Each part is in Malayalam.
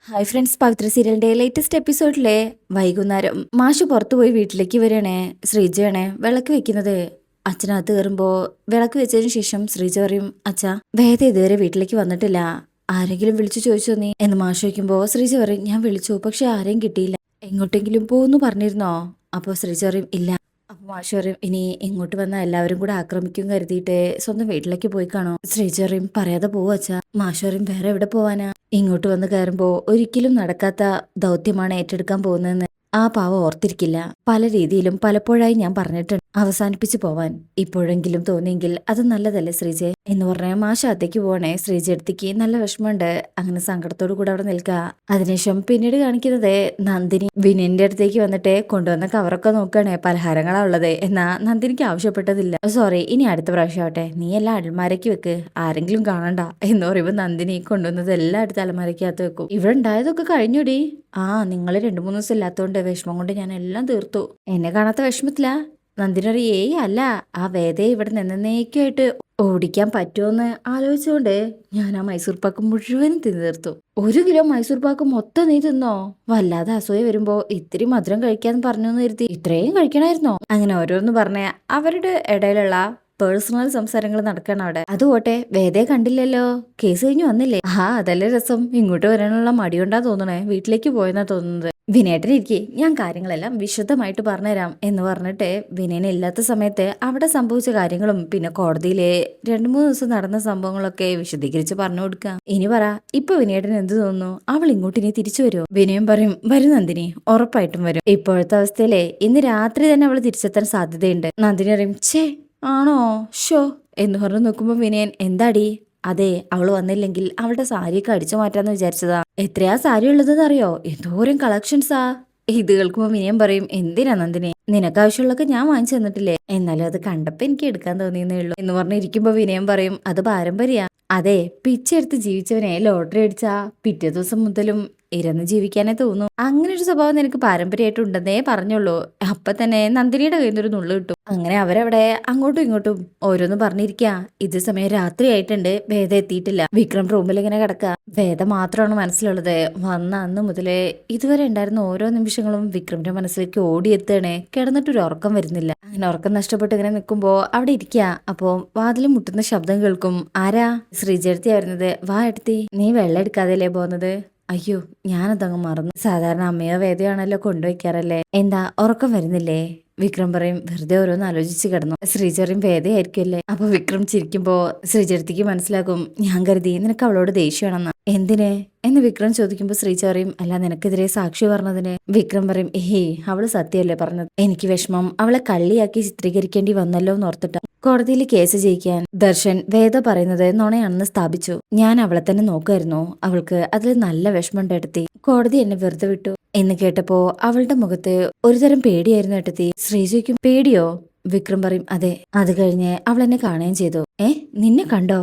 ഹായ് ഫ്രണ്ട്സ്, പവിത്ര സീരിയലിന്റെ ലേറ്റസ്റ്റ് എപ്പിസോഡിലെ വൈകുന്നേരം മാഷ് പുറത്തുപോയി വീട്ടിലേക്ക് വരികയാണേ. ശ്രീജയാണേ വിളക്ക് വെക്കുന്നത്. അച്ഛനകത്ത് കയറുമ്പോ വിളക്ക് വെച്ചതിന് ശേഷം ശ്രീജ പറയും, അച്ഛാ വേദ ഇതുവരെ വീട്ടിലേക്ക് വന്നിട്ടില്ല, ആരെങ്കിലും വിളിച്ചു ചോദിച്ചോ നീ എന്ന് മാഷ് വയ്ക്കുമ്പോ ശ്രീജ പറയും, ഞാൻ വിളിച്ചു, പക്ഷെ ആരെയും കിട്ടിയില്ല, എങ്ങോട്ടെങ്കിലും പോന്നു പറഞ്ഞിരുന്നോ? അപ്പൊ ശ്രീജ പറയും, ഇല്ല. അപ്പൊ മാഷ് പറയും, ഇനി ഇങ്ങോട്ട് വന്ന എല്ലാവരും കൂടെ ആക്രമിക്കും കരുതിയിട്ട് സ്വന്തം വീട്ടിലേക്ക് പോയി കാണോ? ശ്രീജ പറയും, പറയാതെ പോവും അച്ഛാ. മാഷ് പറയും, വേറെ എവിടെ പോവാനാ? ഇങ്ങോട്ട് വന്ന് കയറുമ്പോ ഒരിക്കലും നടക്കാത്ത ദൗത്യമാണ് ഏറ്റെടുക്കാൻ പോകുന്നതെന്ന് ആ പാവം ഓർത്തിരിക്കില്ല. പല രീതിയിലും പലപ്പോഴായി ഞാൻ പറഞ്ഞിട്ടുണ്ട് അവസാനിപ്പിച്ചു പോവാൻ. ഇപ്പോഴെങ്കിലും തോന്നിയെങ്കിൽ അത് നല്ലതല്ലേ ശ്രീജെ എന്ന് പറഞ്ഞ മാഷ അത്തേക്ക് പോകണേ. ശ്രീജ അടുത്തേക്ക് നല്ല വിഷമമുണ്ട്. അങ്ങനെ സങ്കടത്തോടു കൂടെ അവിടെ നിൽക്കുക. അതിനുശേഷം പിന്നീട് കാണിക്കുന്നത് നന്ദിനി വിനിന്റെ അടുത്തേക്ക് വന്നിട്ട് കൊണ്ടുവന്ന കവറൊക്കെ നോക്കുകയാണെ. പലഹാരങ്ങളാ ഉള്ളത്. എന്നാ നന്ദിനിക്ക് ആവശ്യപ്പെട്ടതില്ല. സോറി, ഇനി അടുത്ത പ്രാവശ്യം ആവട്ടെ, നീ എല്ലാം അലമാരയ്ക്ക് വെക്ക്, ആരെങ്കിലും കാണണ്ട എന്ന് പറയുമ്പോ നന്ദിനി കൊണ്ടുവന്നത് എല്ലാം അടുത്ത് അലമാരയ്ക്കകത്ത് വെക്കും. ഇവിടെ ഉണ്ടായതൊക്കെ കഴിഞ്ഞൂടി. നിങ്ങൾ 2-3 ദിവസം ഇല്ലാത്തോണ്ട് വിഷമം കൊണ്ട് ഞാൻ എല്ലാം തീർത്തു. എന്നെ കാണാത്ത വിഷമത്തിലാ? നന്ദിനി പറയും, ഏയ് അല്ല, ആ വേദയെ ഇവിടെ നിന്നേക്കുമായിട്ട് ഓടിക്കാൻ പറ്റുമോന്ന് ആലോചിച്ചുകൊണ്ട് ഞാൻ ആ മൈസൂർ പാക്ക് മുഴുവനും തിന്നു തീർത്തു. 1 കിലോ മൈസൂർ പാക്ക് മൊത്തം നീ തിന്നോ? വല്ലാതെ അസൂയ വരുമ്പോ ഇത്തിരി മധുരം കഴിക്കാന്ന് പറഞ്ഞു കരുതി ഇത്രയും കഴിക്കണമായിരുന്നോ? അങ്ങനെ ഓരോന്ന് പറഞ്ഞ അവരുടെ ഇടയിലുള്ള പേഴ്സണൽ സംസാരങ്ങൾ നടക്കണം അവിടെ. അതുപോട്ടെ, വേദയെ കണ്ടില്ലല്ലോ, കേസ് കഴിഞ്ഞ് വന്നില്ലേ? അതല്ലേ രസം. ഇങ്ങോട്ട് വരാനുള്ള മടിയുണ്ടാ തോന്നണേ, വീട്ടിലേക്ക് പോയെന്നാ തോന്നുന്നത്. വിനയേട്ടൻ ഇരിക്കേ, ഞാൻ കാര്യങ്ങളെല്ലാം വിശദമായിട്ട് പറഞ്ഞുതരാം എന്ന് പറഞ്ഞിട്ട് വിനയൻ ഇല്ലാത്ത സമയത്ത് അവിടെ സംഭവിച്ച കാര്യങ്ങളും പിന്നെ കോടതിയിലെ 2-3 ദിവസം നടന്ന സംഭവങ്ങളൊക്കെ വിശദീകരിച്ച് പറഞ്ഞു കൊടുക്കാം. ഇനി പറ, ഇപ്പൊ വിനയേട്ടൻ എന്ത് തോന്നുന്നു? അവൾ ഇങ്ങോട്ട് ഇനി തിരിച്ചു വരുമോ? വിനയം പറയും, വരും നന്ദിനി, ഉറപ്പായിട്ടും വരും. ഇപ്പോഴത്തെ അവസ്ഥയിലെ ഇന്ന് രാത്രി തന്നെ അവൾ തിരിച്ചെത്താൻ സാധ്യതയുണ്ട്. നന്ദിനി പറയും, ഛേ ആണോ, ഷോ എന്ന് പറഞ്ഞു നോക്കുമ്പോ വിനയൻ, എന്താടി? അതെ, അവള് വന്നില്ലെങ്കിൽ അവളുടെ സാരിയൊക്കെ അടിച്ചു മാറ്റാന്ന് വിചാരിച്ചതാ. എത്രയാ സാരി ഉള്ളതെന്ന് അറിയോ? എന്തോരം കളക്ഷൻസാ. ഇത് കേൾക്കുമ്പോ വിനയം പറയും, എന്തിനാ നന്ദിനി, നിനക്ക് ആവശ്യമുള്ളതൊക്കെ ഞാൻ വാങ്ങിച്ചു തന്നിട്ടില്ലേ? എന്നാലും അത് കണ്ടപ്പോ എനിക്ക് എടുക്കാൻ തോന്നിയെന്നേ ഉള്ളൂ എന്ന് പറഞ്ഞിരിക്കുമ്പോ വിനയം പറയും, അത് പാരമ്പര്യ. അതെ, പിച്ചെടുത്ത് ജീവിച്ചവനെ ലോട്ടറി അടിച്ചാ പിറ്റേ ദിവസം മുതലും ഇരുന്ന് ജീവിക്കാനേ തോന്നും. അങ്ങനെ ഒരു സ്വഭാവം നിനക്ക് പാരമ്പര്യമായിട്ട് ഉണ്ടെന്നേ പറഞ്ഞുള്ളൂ. അപ്പൊ തന്നെ നന്ദിനിയുടെ കയ്യിൽ നിന്നൊരു നുള്ളു കിട്ടും. അങ്ങനെ അവരവിടെ അങ്ങോട്ടും ഇങ്ങോട്ടും ഓരോന്ന് പറഞ്ഞിരിക്കുക. ഇത് സമയം രാത്രി ആയിട്ടുണ്ട്. വേദ എത്തിയിട്ടില്ല. വിക്രം റൂമിൽ ഇങ്ങനെ കിടക്കുക. വേദ മാത്രമാണ് മനസ്സിലുള്ളത്. വന്ന അന്ന് മുതലേ ഇതുവരെ ഉണ്ടായിരുന്ന ഓരോ നിമിഷങ്ങളും വിക്രമിന്റെ മനസ്സിലേക്ക് ഓടിയെത്തണേ. കിടന്നിട്ടൊരു ഉറക്കം വരുന്നില്ല. അങ്ങനെ ഉറക്കം നഷ്ടപ്പെട്ട് ഇങ്ങനെ നിൽക്കുമ്പോ അവിടെ ഇരിക്കുക. അപ്പോ വാതിലും മുട്ടുന്ന ശബ്ദം കേൾക്കും. ആരാ? ശ്രീജടുത്തി വരുന്നത്. വാ എടുത്തി, നീ വെള്ളം എടുക്കാതെയല്ലേ പോകുന്നത്? അയ്യോ, ഞാനതങ്ങ് മറന്നു. സാധാരണ അമ്മയോ വേദയാണല്ലോ കൊണ്ടുവയ്ക്കാറല്ലേ. എന്താ ഉറക്കം വരുന്നില്ലേ? വിക്രം പറയും, വെറുതെ ഓരോന്ന് ആലോചിച്ച് കിടന്നു. ശ്രീചറിയും വേദയായിരിക്കുമല്ലേ. അപ്പൊ വിക്രം ചിരിക്കുമ്പോ ശ്രീചരത്തിക്ക് മനസ്സിലാകും, ഞാൻ കരുതി നിനക്ക് അവളോട് ദേഷ്യമാണെന്ന്. എന്തിനെ എന്ന് വിക്രം ചോദിക്കുമ്പോ ശ്രീജ പറയും, അല്ല നിനക്കെതിരെ സാക്ഷി പറഞ്ഞതിന്. വിക്രം പറയും, ഏയ് അവള് സത്യമല്ലേ പറഞ്ഞത്. എനിക്ക് വിഷമം അവളെ കള്ളിയാക്കി ചിത്രീകരിക്കേണ്ടി വന്നല്ലോ എന്ന് ഓർത്തിട്ട്. കോടതിയിൽ കേസ് ജയിക്കാൻ ദർശൻ വേദ പറയുന്നത് നുണയാണെന്ന് സ്ഥാപിച്ചു. ഞാൻ അവളെ തന്നെ നോക്കുമായിരുന്നു. അവൾക്ക് അതിൽ നല്ല വിഷമം എടുത്തി. കോടതി എന്നെ വെറുതെ വിട്ടു എന്ന് കേട്ടപ്പോ അവളുടെ മുഖത്ത് ഒരുതരം പേടിയായിരുന്നു ഏട്ടത്തി. ശ്രീജയ്ക്കും പേടിയോ? വിക്രം പറയും, അതെ. അത് കഴിഞ്ഞ് അവൾ എന്നെ കാണുകയും ചെയ്തു. നിന്നെ കണ്ടോ?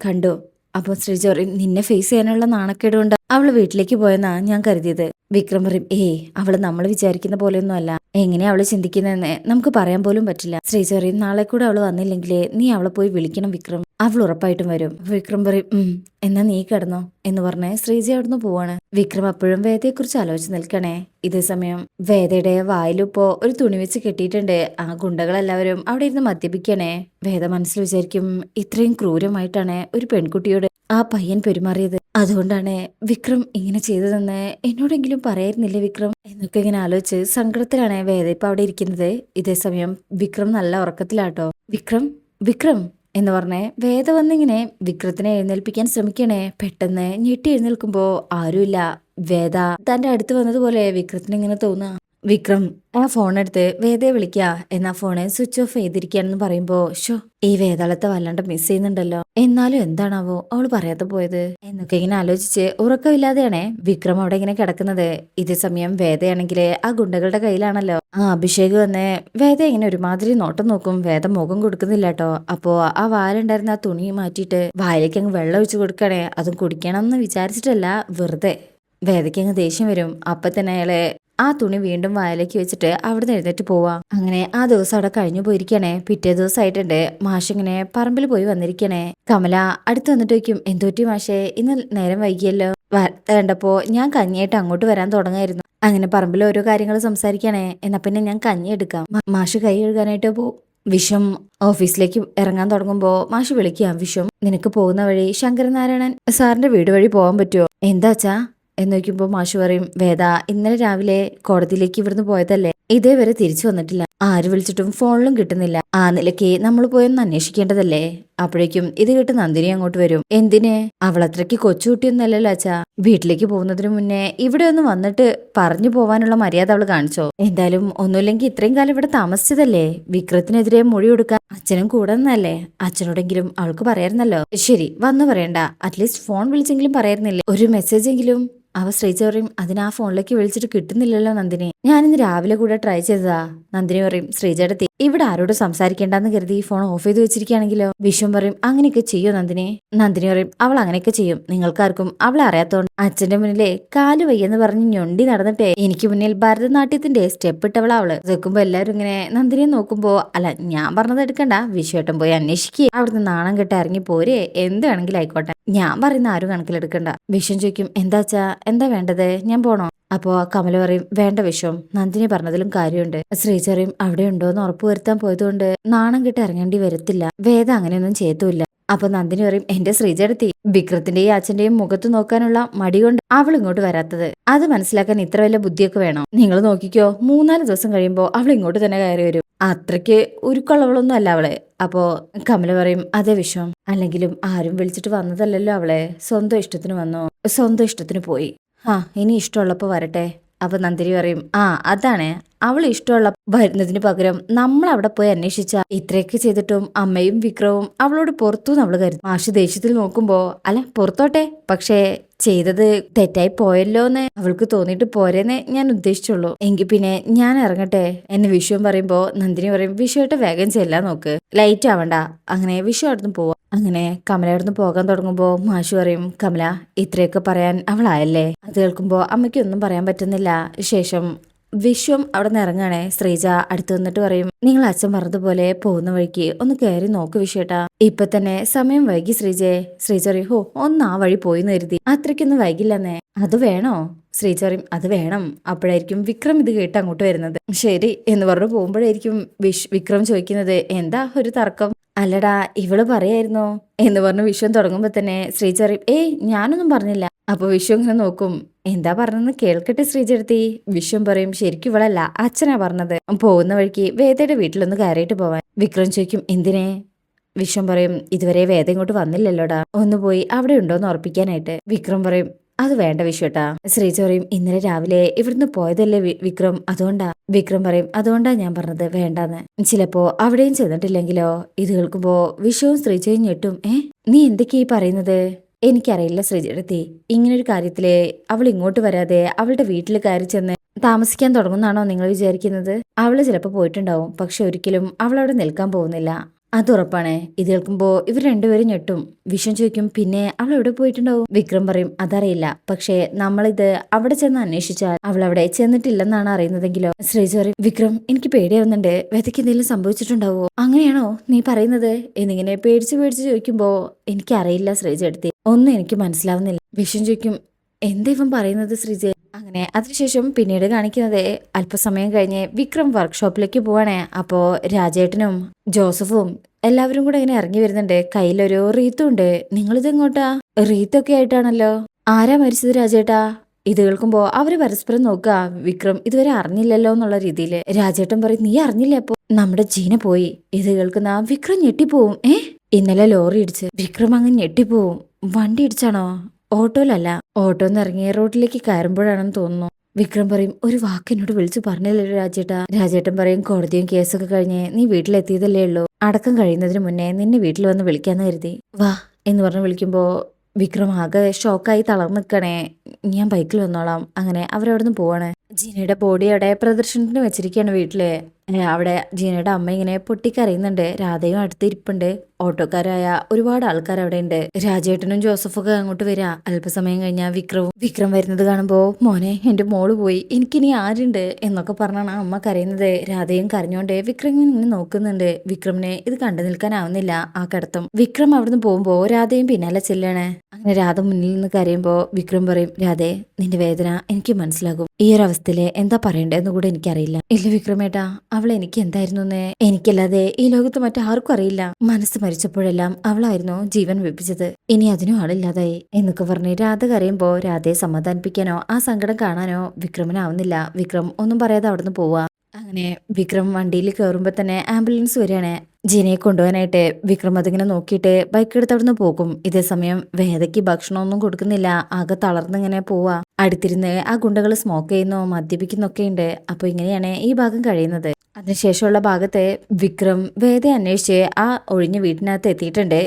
കണ്ടു. അപ്പൊ ശ്രീജ പറയും, നിന്നെ ഫേസ് ചെയ്യാനുള്ള നാണക്കേട് കൊണ്ട് അവള് വീട്ടിലേക്ക് പോയെന്നാ ഞാൻ കരുതിയത്. വിക്രം പറയും, അവള് നമ്മൾ വിചാരിക്കുന്ന പോലെയൊന്നും അല്ല. എങ്ങനെയാ അവള് ചിന്തിക്കുന്നതെന്ന് നമുക്ക് പറയാൻ പോലും പറ്റില്ല. ശ്രീജ പറയും, നാളെ കൂടെ അവള് വന്നില്ലെങ്കിലേ നീ അവളെ പോയി വിളിക്കണം വിക്രം, അവൾ ഉറപ്പായിട്ടും വരും. വിക്രം പറയും, എന്നാ നീ കിടന്നോ എന്ന് പറഞ്ഞ് ശ്രീജ അവിടുന്ന് പോവാണ്. വിക്രം അപ്പോഴും വേദയെക്കുറിച്ച് ആലോചിച്ച് നിൽക്കണേ. ഇതേ സമയം വേദയുടെ വായിലിപ്പോ ഒരു തുണി വെച്ച് കെട്ടിയിട്ടുണ്ട്. ആ ഗുണ്ടകളെല്ലാവരും അവിടെ ഇരുന്ന് മദ്യപിക്കണേ. വേദ മനസ്സിൽ വിചാരിക്കും, ഇത്രയും ക്രൂരമായിട്ടാണ് ഒരു പെൺകുട്ടിയോട് ആ പയ്യൻ പെരുമാറിയത്. അതുകൊണ്ടാണ് വിക്രം ഇങ്ങനെ ചെയ്തതെന്ന് എന്നോടെങ്കിലും പറയായിരുന്നില്ലേ വിക്രം എന്നൊക്കെ ഇങ്ങനെ ആലോചിച്ച് സങ്കടത്തിലാണ് വേദ ഇപ്പൊ അവിടെ ഇരിക്കുന്നത്. ഇതേ സമയം വിക്രം നല്ല ഉറക്കത്തിലാട്ടോ. വിക്രം വിക്രം എന്ന് പറഞ്ഞേ വേദ വന്നിങ്ങനെ വിക്രത്തിനെ എഴുന്നേൽപ്പിക്കാൻ ശ്രമിക്കണേ. പെട്ടെന്ന് ഞെട്ടി എഴുന്നേൽക്കുമ്പോ ആരുമില്ല. വേദ തന്റെ അടുത്ത് വന്നതുപോലെ വിക്രത്തിന് ഇങ്ങനെ തോന്നുക. വിക്രം ആ ഫോൺ എടുത്ത് വേദയെ വിളിക്കുക. എന്നാ ഫോണ് സ്വിച്ച് ഓഫ് ചെയ്തിരിക്കുകയാണെന്ന് പറയുമ്പോ, ഷോ ഈ വേദാളത്തെ വല്ലാണ്ട് മിസ് ചെയ്യുന്നുണ്ടല്ലോ. എന്നാലും എന്താണാവോ അവള് പറയാതെ പോയത് എന്നൊക്കെ ഇങ്ങനെ ആലോചിച്ച് ഉറക്കമില്ലാതെയാണേ വിക്രം അവിടെ ഇങ്ങനെ കിടക്കുന്നത്. ഇതേ സമയം വേദയാണെങ്കില് ആ ഗുണ്ടകളുടെ കയ്യിലാണല്ലോ. അഭിഷേക് വന്ന് വേദ ഇങ്ങനെ ഒരുമാതിരി നോട്ടം നോക്കും. വേദ മുഖം കൊടുക്കുന്നില്ല കേട്ടോ. അപ്പോ ആ വാലുണ്ടായിരുന്ന ആ തുണി മാറ്റിയിട്ട് വായിലേക്ക് അങ്ങ് വെള്ളം ഒഴിച്ചു കൊടുക്കണേ. അതും കുടിക്കണം എന്ന് വിചാരിച്ചിട്ടല്ല, വെറുതെ. വേദയ്ക്ക് അങ്ങ് ദേഷ്യം വരും. അപ്പൊ തന്നെ അയാളെ ആ തുണി വീണ്ടും വായിലേക്ക് വെച്ചിട്ട് അവിടുന്ന് എഴുന്നേറ്റ് പോവാ. അങ്ങനെ ആ ദിവസം അവിടെ കഴിഞ്ഞു പോയിരിക്കണേ. പിറ്റേ ദിവസമായിട്ടുണ്ട്. മാഷിങ്ങനെ പറമ്പിൽ പോയി വന്നിരിക്കണേ. കമല അടുത്ത് വന്നിട്ട് വയ്ക്കും, എന്തുപറ്റി മാഷേ, ഇന്ന് നേരം വൈകിയല്ലോ. കണ്ടപ്പോ ഞാൻ കഞ്ഞിയായിട്ട് അങ്ങോട്ട് വരാൻ തുടങ്ങായിരുന്നു. അങ്ങനെ പറമ്പിൽ ഓരോ കാര്യങ്ങൾ സംസാരിക്കണേ. എന്നാ പിന്നെ ഞാൻ കഞ്ഞി എടുക്കാം. മാഷ് കൈ കഴുകാനായിട്ട് വിശ്വം ഓഫീസിലേക്ക് ഇറങ്ങാൻ തുടങ്ങുമ്പോ മാഷ് വിളിക്കാം, വിശ്വം നിനക്ക് പോകുന്ന വഴി ശങ്കരനാരായണൻ സാറിന്റെ വീട് വഴി പോകാൻ പറ്റുമോ? എന്താച്ചാ എന്ന് ചോദിക്കുമ്പോ മാഷ് പറയും, വേദ ഇന്നലെ രാവിലെ കോടതിയിലേക്ക് ഇവിടുന്ന് പോയതല്ലേ, ഇതേവരെ തിരിച്ചു വന്നിട്ടില്ല. ആര് വിളിച്ചിട്ടും ഫോണിലും കിട്ടുന്നില്ല. ആ നിലയ്ക്ക് നമ്മൾ പോയൊന്ന് അന്വേഷിക്കേണ്ടതല്ലേ? അപ്പോഴേക്കും ഇത് കേട്ട് നന്ദിനി അങ്ങോട്ട് വരും. എന്തിന്? അവളത്രയ്ക്ക് കൊച്ചുകുട്ടിയൊന്നല്ലല്ലോ അച്ഛാ. വീട്ടിലേക്ക് പോകുന്നതിന് മുന്നേ ഇവിടെ ഒന്ന് വന്നിട്ട് പറഞ്ഞു പോവാനുള്ള മര്യാദ അവള് കാണിച്ചോ? എന്തായാലും ഒന്നുമില്ലെങ്കിൽ ഇത്രയും കാലം ഇവിടെ താമസിച്ചതല്ലേ, വിക്രത്തിനെതിരെ മൊഴി കൊടുക്കാൻ അച്ഛനും കൂടെ നിന്നല്ലേ. അച്ഛനോടെങ്കിലും അവൾക്ക് പറയായിരുന്നല്ലോ. ശരി, വന്നു പറയണ്ട, അറ്റ്ലീസ്റ്റ് ഫോൺ വിളിച്ചെങ്കിലും പറയായിരുന്നില്ലേ? ഒരു മെസ്സേജ് എങ്കിലും. അവ ശ്രീജ പറയും, അതിന് ആ ഫോണിലേക്ക് വിളിച്ചിട്ട് കിട്ടുന്നില്ലല്ലോ നന്ദിനി. ഞാനിന്ന് രാവിലെ കൂടെ ട്രൈ ചെയ്തതാ. നന്ദിനി പറയും, ശ്രീജയുടെ ഇവിടെ ആരോട് സംസാരിക്കേണ്ടെന്ന് കരുതി ഫോൺ ഓഫ് ചെയ്ത് വെച്ചിരിക്കുകയാണെങ്കിലോ? വിശ്വം പറയും, അങ്ങനെയൊക്കെ ചെയ്യോ നന്ദിനി? നന്ദിനി പറയും, അവൾ അങ്ങനെയൊക്കെ ചെയ്യും. നിങ്ങൾക്കാർക്കും അവളെ അറിയാത്തോണ്ട്. അച്ഛന്റെ മുന്നിലെ കാല് വയ്യെന്ന് പറഞ്ഞ് ഞൊണ്ടി നടന്നിട്ടേ എനിക്ക് മുന്നിൽ ഭരതനാട്യത്തിന്റെ സ്റ്റെപ്പ് ഇട്ടവളാ അവള്. നിൽക്കുമ്പോ എല്ലാവരും ഇങ്ങനെ നന്ദിനിയെ നോക്കുമ്പോ, അല്ല ഞാൻ പറഞ്ഞത് എടുക്കണ്ട, വിശ്വേട്ടൻ പോയി അന്വേഷിക്കുക, അവിടുന്ന് നാണം കെട്ട് ഇറങ്ങി പോരെ, എന്ത് വേണമെങ്കിലും ആയിക്കോട്ടെ, ഞാൻ പറയുന്ന ആരും കണക്കിലെടുക്കണ്ട. വിശ്വം ചോദിക്കും, എന്താച്ചാ, എന്താ വേണ്ടത്, ഞാൻ പോണോ? അപ്പോ കമല പറയും, വേണ്ട വിശ്വം, നന്ദിനി പറഞ്ഞതിലും കാര്യമുണ്ട്. ശ്രീചറിയും അവിടെ ഉണ്ടോന്ന് ഉറപ്പുവരുത്താൻ പോയതുകൊണ്ട് നാണം കെട്ട് ഇറങ്ങേണ്ടി വരത്തില്ല. വേദ അങ്ങനെയൊന്നും ചെയ്യത്തുമില്ല. അപ്പൊ നന്ദിനി പറയും, എന്റെ ശ്രീചരത്തി വിക്രത്തിന്റെയും അച്ഛന്റെയും മുഖത്ത് നോക്കാനുള്ള മടി കൊണ്ട് അവൾ ഇങ്ങോട്ട് വരാത്തത്. അത് മനസ്സിലാക്കാൻ ഇത്ര വലിയ ബുദ്ധിയൊക്കെ വേണോ? നിങ്ങൾ നോക്കിക്കോ, 3-4 ദിവസം കഴിയുമ്പോ അവൾ ഇങ്ങോട്ട് തന്നെ കയറി വരും. അത്രയ്ക്ക് ഉരുക്കുള്ളവളൊന്നും അല്ല അവളെ. അപ്പോ കമല പറയും, അതെ വിശ്വം, അല്ലെങ്കിലും ആരും വിളിച്ചിട്ട് വന്നതല്ലല്ലോ അവളെ, സ്വന്തം ഇഷ്ടത്തിന് വന്നോ, സ്വന്തം ഇഷ്ടത്തിന് പോയി. ഇനി ഇഷ്ടമുള്ളപ്പോ വരട്ടെ. അപ്പൊ നന്ദിനി പറയും, അതാണ്, അവൾ ഇഷ്ടമുള്ള വരുന്നതിന് പകരം നമ്മൾ അവിടെ പോയി അന്വേഷിച്ച. ഇത്രയൊക്കെ ചെയ്തിട്ടും അമ്മയും വിക്രവും അവളോട് പുറത്തു അവള് കരുതി. മാഷ് ദേഷ്യത്തിൽ നോക്കുമ്പോ, അല്ല പുറത്തോട്ടെ, പക്ഷേ ചെയ്തത് തെറ്റായി പോയല്ലോന്ന് അവൾക്ക് തോന്നിയിട്ട് പോരെന്നേ ഞാൻ ഉദ്ദേശിച്ചുള്ളൂ. എങ്കിൽ പിന്നെ ഞാൻ ഇറങ്ങട്ടെ എന്ന് വിശ്വം പറയുമ്പോ നന്ദിനി പറയും, വിശ്വമായിട്ട് വേഗം ചെല്ലാൻ നോക്ക്, ലൈറ്റ് ആവണ്ട. അങ്ങനെ വിശ്വം അവിടുന്ന് പോവാ. അങ്ങനെ കമല അവിടുന്ന് പോകാൻ തുടങ്ങുമ്പോ മാഷു പറയും, കമല ഇത്രയൊക്കെ പറയാൻ അവളായല്ലേ? അത് കേൾക്കുമ്പോ അമ്മയ്ക്കൊന്നും പറയാൻ പറ്റുന്നില്ല. ശേഷം വിശ്വം അവിടെ നിന്ന് ഇറങ്ങാണേ. ശ്രീജ അടുത്ത് വന്നിട്ട് പറയും, നിങ്ങൾ അച്ഛൻ പറഞ്ഞതുപോലെ പോകുന്ന വഴിക്ക് ഒന്ന് കയറി നോക്ക് വിശ്വേട്ടാ, ഇപ്പൊ തന്നെ സമയം വൈകി ശ്രീജയെ. ശ്രീജ പറയും, ഹോ, ഒന്ന് ആ വഴി പോയിന്ന് കരുതി, അത്രയ്ക്കൊന്നും വൈകില്ലെന്നേ. അത് വേണോ? ശ്രീജ പറയും, അത് വേണം. അപ്പോഴായിരിക്കും വിക്രം ഇത് കേട്ട് അങ്ങോട്ട് വരുന്നത്. ശരി എന്ന് പറഞ്ഞു പോകുമ്പോഴായിരിക്കും വിക്രം ചോദിക്കുന്നത്, എന്താ ഒരു തർക്കം? അല്ലടാ, ഇവള് പറയായിരുന്നോ എന്ന് പറഞ്ഞു വിശ്വം തുടങ്ങുമ്പോ തന്നെ ശ്രീജ പറയും, ഏയ് ഞാനൊന്നും പറഞ്ഞില്ല. അപ്പൊ വിശ്വം ഇങ്ങനെ നോക്കും, എന്താ പറഞ്ഞെന്ന് കേൾക്കട്ടെ ശ്രീജടുത്തി. വിശ്വം പറയും, ശരിക്കും ഇവളല്ല, അച്ഛനാ പറഞ്ഞത്, പോകുന്ന വഴിക്ക് വേദയുടെ വീട്ടിലൊന്ന് കയറിയിട്ട് പോവാൻ. വിക്രം ചോദിക്കും, എന്തിനെ? വിശ്വം പറയും, ഇതുവരെ വേദ ഇങ്ങോട്ട് വന്നില്ലല്ലോടാ, ഒന്ന് പോയി അവിടെ ഉണ്ടോന്ന് ഉറപ്പിക്കാനായിട്ട്. വിക്രം പറയും, അത് വേണ്ട വിശ്വട്ടാ. ശ്രീജ പറയും, ഇന്നലെ രാവിലെ ഇവിടുന്ന് പോയതല്ലേ വിക്രം, അതുകൊണ്ടാ. വിക്രം പറയും, അതുകൊണ്ടാ ഞാൻ പറഞ്ഞത് വേണ്ടാന്ന്. ചിലപ്പോ അവിടെയും ചെന്നിട്ടില്ലെങ്കിലോ? ഇത് കേൾക്കുമ്പോ വിശ്വവും ശ്രീജയും ഞെട്ടും. നീ എന്തൊക്കെയാ ഈ പറയുന്നത്? എനിക്കറിയില്ല ശ്രീജടത്തി, ഇങ്ങനൊരു കാര്യത്തില് അവൾ ഇങ്ങോട്ട് വരാതെ അവളുടെ വീട്ടിൽ കയറി ചെന്ന് താമസിക്കാൻ തുടങ്ങുന്നാണോ നിങ്ങൾ വിചാരിക്കുന്നത്? അവള് ചിലപ്പോൾ പോയിട്ടുണ്ടാവും, പക്ഷെ ഒരിക്കലും അവളവിടെ നിൽക്കാൻ പോകുന്നില്ല, അത് ഉറപ്പാണ്. ഇത് കേൾക്കുമ്പോ ഇവർ രണ്ടുപേരും ഞെട്ടും. വിശ്വം ചോദിക്കും, പിന്നെ അവൾ എവിടെ പോയിട്ടുണ്ടാവും? വിക്രം പറയും, അതറിയില്ല, പക്ഷേ നമ്മളിത് അവിടെ ചെന്ന് അന്വേഷിച്ചാൽ അവൾ അവിടെ ചെന്നിട്ടില്ലെന്നാണ് അറിയുന്നതെങ്കിലോ? ശ്രീജ പറയും, വിക്രം എനിക്ക് പേടിയാവുന്നുണ്ട്, വേദയ്ക്ക് എന്തെങ്കിലും സംഭവിച്ചിട്ടുണ്ടാവോ? അങ്ങനെയാണോ നീ പറയുന്നത് എന്നിങ്ങനെ പേടിച്ച് പേടിച്ച് ചോദിക്കുമ്പോ, എനിക്കറിയില്ല ശ്രീജ എടുത്തി, ഒന്നും എനിക്ക് മനസ്സിലാവുന്നില്ല. വിശ്വം ചോദിക്കും, എന്താ ഇവൻ പറയുന്നത് ശ്രീജ? അങ്ങനെ അതിനുശേഷം പിന്നീട് കാണിക്കുന്നത്, അല്പസമയം കഴിഞ്ഞ് വിക്രം വർക്ക്ഷോപ്പിലേക്ക് പോവാണേ. അപ്പോ രാജേട്ടനും ജോസഫും എല്ലാവരും കൂടെ ഇങ്ങനെ ഇറങ്ങി വരുന്നുണ്ട്. കയ്യിലൊരു റീത്തും ഉണ്ട്. നിങ്ങളിതെങ്ങോട്ടാ? റീത്തൊക്കെ ആയിട്ടാണല്ലോ. ആരാ മരിച്ചത് രാജേട്ടാ? ഇത് കേൾക്കുമ്പോ അവര് പരസ്പരം നോക്കുക. വിക്രം ഇതുവരെ അറിഞ്ഞില്ലല്ലോ എന്നുള്ള രീതിയില്. രാജേട്ടൻ പറയും, നീ അറിഞ്ഞില്ല? അപ്പൊ നമ്മുടെ ജീന പോയി. ഇത് കേൾക്കുന്ന വിക്രം ഞെട്ടിപ്പോവും. ഇന്നലെ ലോറി ഇടിച്ച്. വിക്രം അങ്ങ് ഞെട്ടിപ്പോവും. വണ്ടി ഇടിച്ചാണോ? ഓട്ടോയിലല്ല, ഓട്ടോന്ന് ഇറങ്ങി റോഡിലേക്ക് കയറുമ്പോഴാണെന്ന് തോന്നുന്നു. വിക്രം പറയും, ഒരു വാക്ക് എന്നോട് വിളിച്ചു പറഞ്ഞില്ലല്ലോ രാജേട്ടാ. രാജേട്ടൻ പറയും, കോടതിയും കേസൊക്കെ കഴിഞ്ഞ് നീ വീട്ടിലെത്തിയതല്ലേ ഉള്ളൂ, അടക്കം കഴിയുന്നതിന് മുന്നേ നിന്നെ വീട്ടിൽ വന്ന് വിളിക്കാന്ന് കരുതി. വാ എന്ന് പറഞ്ഞ് വിളിക്കുമ്പോ വിക്രം ആകെ ഷോക്കായി തളർന്നു നിൽക്കണേ. ഞാൻ ബൈക്കിൽ വന്നോളാം. അങ്ങനെ അവരവിടുന്ന് പോവാണ്. ജീനയുടെ ബോഡി അവിടെ പ്രദർശനത്തിന് വെച്ചിരിക്കുകയാണ് വീട്ടില്. അവിടെ ജീനയുടെ അമ്മ ഇങ്ങനെ പൊട്ടിക്കരയുന്നുണ്ട്. രാധയും അടുത്തിരിപ്പുണ്ട്. ഓട്ടോക്കാരായ ഒരുപാട് ആൾക്കാർ അവിടെ ഉണ്ട്. രാജേട്ടനും ജോസഫൊക്കെ അങ്ങോട്ട് വരിക. അല്പസമയം കഴിഞ്ഞാൽ വിക്രം വരുന്നത് കാണുമ്പോൾ മോനെ എന്റെ മോള് പോയി, എനിക്കിനി ആരുണ്ട് എന്നൊക്കെ പറഞ്ഞാണ് ആ അമ്മ കരയുന്നത്. രാധയും കരഞ്ഞോണ്ട് വിക്രമിനെ ഇങ്ങനെ നോക്കുന്നുണ്ട്. വിക്രമിനെ ഇത് കണ്ടു നിൽക്കാനാവുന്നില്ല ആ കിടത്തം. വിക്രം അവിടുന്ന് പോകുമ്പോ രാധയും പിന്നാലെ ചെല്ലാണ്. അങ്ങനെ രാധ മുന്നിൽ നിന്ന് കരയുമ്പോ വിക്രം പറയും, രാധേ നിന്റെ വേദന എനിക്ക് മനസ്സിലാകും. ഈ ഒരു അവസ്ഥയില് എന്താ പറയണ്ടെന്ന് കൂടെ എനിക്കറിയില്ല. ഇല്ല വിക്രമേട്ടാ, അവൾ എനിക്ക് എന്തായിരുന്നു എന്ന് എനിക്കല്ലാതെ ഈ ലോകത്ത് മറ്റാർക്കും അറിയില്ല. മനസ്സ് മരിച്ചപ്പോഴെല്ലാം അവളായിരുന്നു ജീവൻ വെപ്പിച്ചത്. ഇനി അതിനും ആളില്ലാതായി എന്നൊക്കെ പറഞ്ഞ് രാധ കരയുമ്പോ രാധയെ സമാധാനിപ്പിക്കാനോ ആ സങ്കടം കാണാനോ വിക്രമനാവുന്നില്ല. വിക്രം ഒന്നും പറയാതെ അവിടുന്ന് പോവാ. അങ്ങനെ വിക്രം വണ്ടിയിൽ കയറുമ്പോ തന്നെ ആംബുലൻസ് വരികയാണ്. ജീനയെ കൊണ്ടുപോകാനായിട്ട്. വിക്രം അതിങ്ങനെ നോക്കിയിട്ട് ബൈക്ക് എടുത്ത് അവിടുന്ന് പോകും. ഇതേ സമയം വേദയ്ക്ക് ഭക്ഷണമൊന്നും കൊടുക്കുന്നില്ല. ആകെ തളർന്നിങ്ങനെ പോവാ. അടുത്തിരുന്ന് ആ ഗുണ്ടകൾ സ്മോക്ക് ചെയ്യുന്നോ മദ്യപിക്കുന്നൊക്കെ ഉണ്ട്. അപ്പൊ ഇങ്ങനെയാണ് ഈ ഭാഗം കഴിയുന്നത്. അതിനുശേഷമുള്ള ഭാഗത്ത് വിക്രം വേദയെ അന്വേഷിച്ച് ആ ഒഴിഞ്ഞ വീട്ടിനകത്ത് എത്തിയിട്ടുണ്ട്.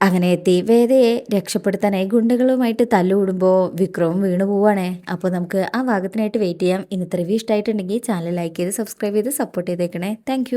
അങ്ങനെ എത്തി വേദയെ രക്ഷപ്പെടുത്താനായി ഗുണ്ടകളുമായിട്ട് തല്ലുകൂടുമ്പോൾ വിക്രവും വീണു പോവാണ്. അപ്പോൾ നമുക്ക് ആ ഭാഗത്തിനായിട്ട് വെയിറ്റ് ചെയ്യാം. ഇന്നത്തെ റിവ്യൂ ഇഷ്ടമായിട്ടുണ്ടെങ്കിൽ ചാനൽ ലൈക്ക് ചെയ്ത് സബ്സ്ക്രൈബ് ചെയ്ത് സപ്പോർട്ട് ചെയ്തേക്കണേ. താങ്ക്